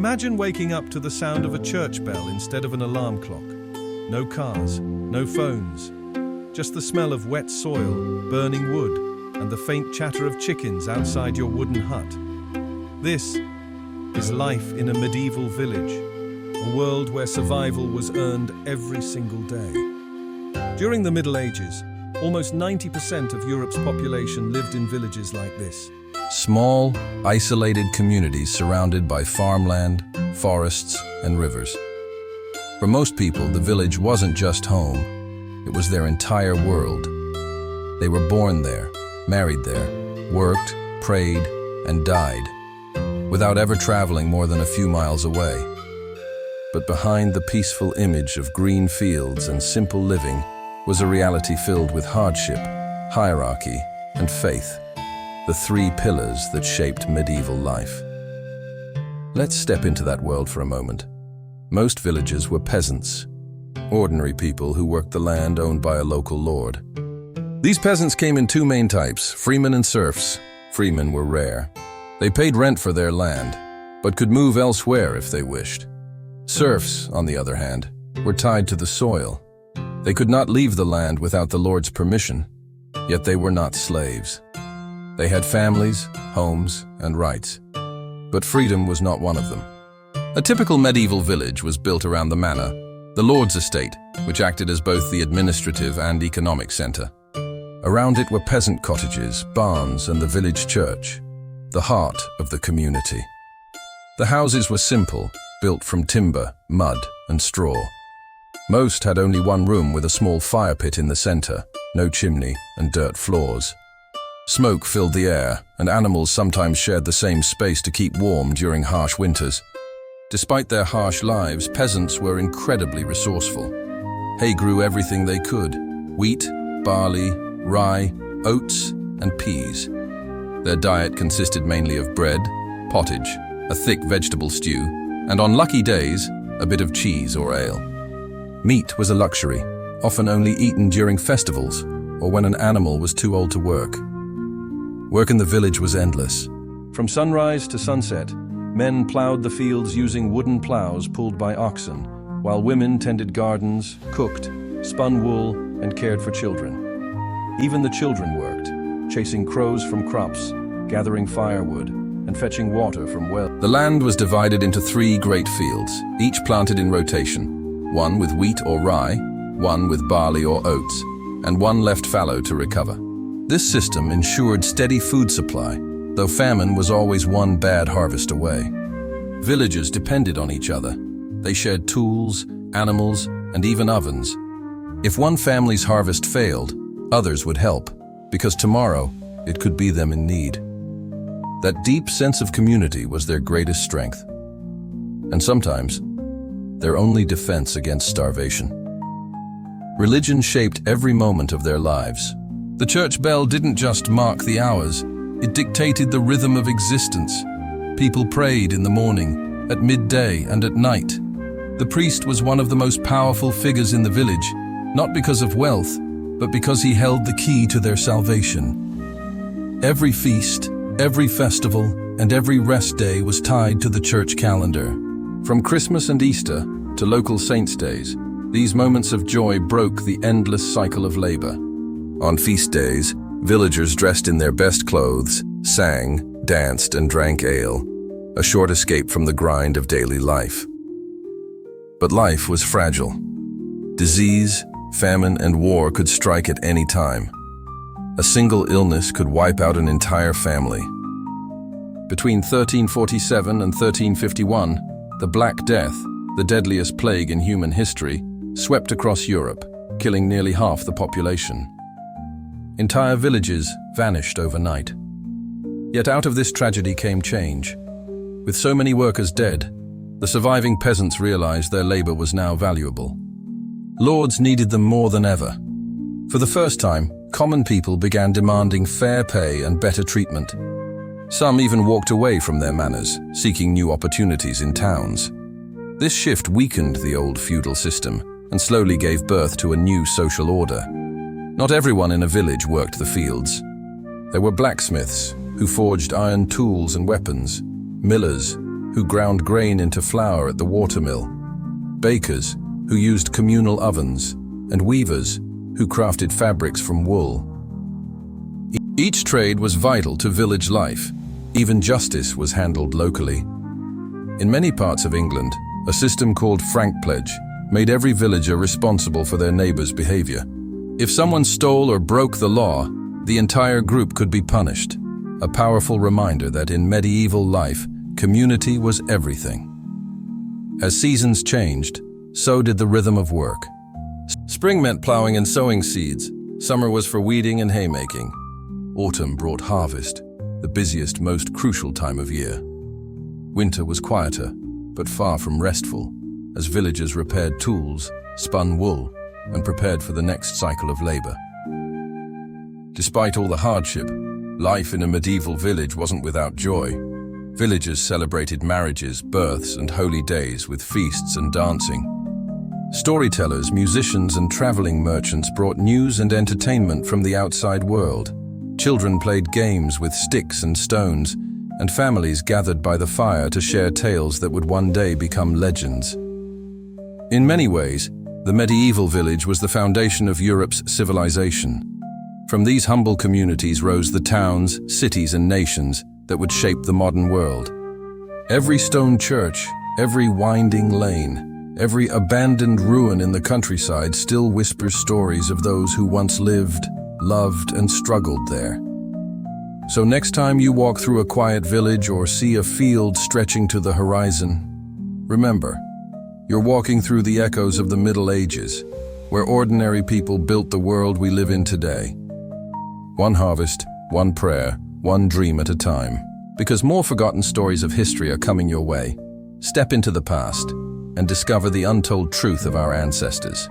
Imagine waking up to the sound of a church bell instead of an alarm clock. No cars, no phones, just the smell of wet soil, burning wood, and the faint chatter of chickens outside your wooden hut. This is life in a medieval village, a world where survival was earned every single day. During the Middle Ages, almost 90% of Europe's population lived in villages like this. Small, isolated communities surrounded by farmland, forests, and rivers. For most people, the village wasn't just home, it was their entire world. They were born there, married there, worked, prayed, and died, without ever traveling more than a few miles away. But behind the peaceful image of green fields and simple living was a reality filled with hardship, hierarchy, and faith. The three pillars that shaped medieval life. Let's step into that world for a moment. Most villages were peasants, ordinary people who worked the land owned by a local lord. These peasants came in two main types, freemen and serfs. Freemen were rare. They paid rent for their land, but could move elsewhere if they wished. Serfs, on the other hand, were tied to the soil. They could not leave the land without the lord's permission, yet they were not slaves. They had families, homes, and rights. But freedom was not one of them. A typical medieval village was built around the manor, the lord's estate, which acted as both the administrative and economic center. Around it were peasant cottages, barns, and the village church, the heart of the community. The houses were simple, built from timber, mud, and straw. Most had only one room with a small fire pit in the center, no chimney, and dirt floors. Smoke filled the air, and animals sometimes shared the same space to keep warm during harsh winters. Despite their harsh lives, peasants were incredibly resourceful. Hay grew everything they could: wheat, barley, rye, oats, and peas. Their diet consisted mainly of bread, pottage, a thick vegetable stew, and on lucky days, a bit of cheese or ale. Meat was a luxury, often only eaten during festivals or when an animal was too old to work. Work in the village was endless. From sunrise to sunset, men plowed the fields using wooden plows pulled by oxen, while women tended gardens, cooked, spun wool, and cared for children. Even the children worked, chasing crows from crops, gathering firewood, and fetching water from wells. The land was divided into three great fields, each planted in rotation, one with wheat or rye, one with barley or oats, and one left fallow to recover. This system ensured steady food supply, though famine was always one bad harvest away. Villagers depended on each other. They shared tools, animals, and even ovens. If one family's harvest failed, others would help, because tomorrow it could be them in need. That deep sense of community was their greatest strength, and sometimes their only defense against starvation. Religion shaped every moment of their lives. The church bell didn't just mark the hours, it dictated the rhythm of existence. People prayed in the morning, at midday, and at night. The priest was one of the most powerful figures in the village, not because of wealth, but because he held the key to their salvation. Every feast, every festival, and every rest day was tied to the church calendar. From Christmas and Easter to local saints' days, these moments of joy broke the endless cycle of labor. On feast days, villagers dressed in their best clothes, sang, danced, and drank ale, a short escape from the grind of daily life. But life was fragile. Disease, famine, and war could strike at any time. A single illness could wipe out an entire family. Between 1347 and 1351, the Black Death, the deadliest plague in human history, swept across Europe, killing nearly half the population. Entire villages vanished overnight. Yet out of this tragedy came change. With so many workers dead, the surviving peasants realized their labor was now valuable. Lords needed them more than ever. For the first time, common people began demanding fair pay and better treatment. Some even walked away from their manors, seeking new opportunities in towns. This shift weakened the old feudal system and slowly gave birth to a new social order. Not everyone in a village worked the fields. There were blacksmiths who forged iron tools and weapons, millers who ground grain into flour at the watermill, bakers, who used communal ovens, and weavers, who crafted fabrics from wool. Each trade was vital to village life. Even justice was handled locally. In many parts of England, a system called frank pledge made every villager responsible for their neighbor's behavior. If someone stole or broke the law, the entire group could be punished. A powerful reminder that in medieval life, community was everything. As seasons changed, so did the rhythm of work. Spring meant plowing and sowing seeds. Summer was for weeding and haymaking. Autumn brought harvest, the busiest, most crucial time of year. Winter was quieter, but far from restful, as villagers repaired tools, spun wool, and prepared for the next cycle of labor. Despite all the hardship, life in a medieval village wasn't without joy. Villagers celebrated marriages, births, and holy days with feasts and dancing. Storytellers, musicians, and traveling merchants brought news and entertainment from the outside world. Children played games with sticks and stones, and families gathered by the fire to share tales that would one day become legends. In many ways, the medieval village was the foundation of Europe's civilization. From these humble communities rose the towns, cities, and nations that would shape the modern world. Every stone church, every winding lane, every abandoned ruin in the countryside still whispers stories of those who once lived, loved, and struggled there. So next time you walk through a quiet village or see a field stretching to the horizon, remember, you're walking through the echoes of the Middle Ages, where ordinary people built the world we live in today. One harvest, one prayer, one dream at a time. Because more forgotten stories of history are coming your way. Step into the past and discover the untold truth of our ancestors.